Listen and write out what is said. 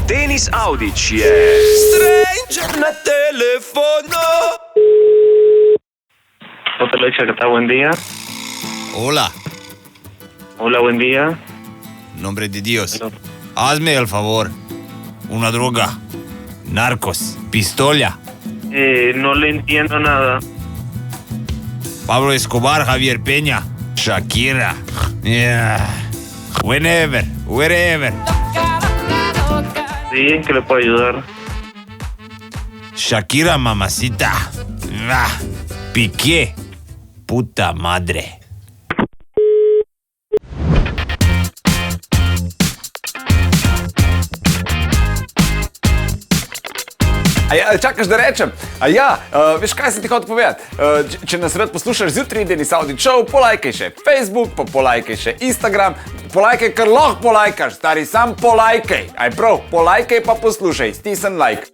Denis Audić je Stranger na telefonu. Hotel Leche, ¿qué tal? Buen día. Hola, Hola, buen día. nombre de Dios. Hazme el favor. Una droga. Narcos. Pistola. No le entiendo nada. Pablo Escobar, Javier Peña. Shakira. Yeah. Whenever. Sí, ¿en qué le puedo ayudar? Shakira, mamacita. Ah, Piqué. Puta madre. Čakaš da rečem? Veš kaj sem ti hotel povedati? Če nas rad poslušaš zjutraj, Denis Audić Show, polajkaj še Facebook, pa polajkaj še Instagram, polajkaj, kar lahko polajkaš, stari, sam polajkaj. Aj prav, polajkaj pa poslušaj, stisni like.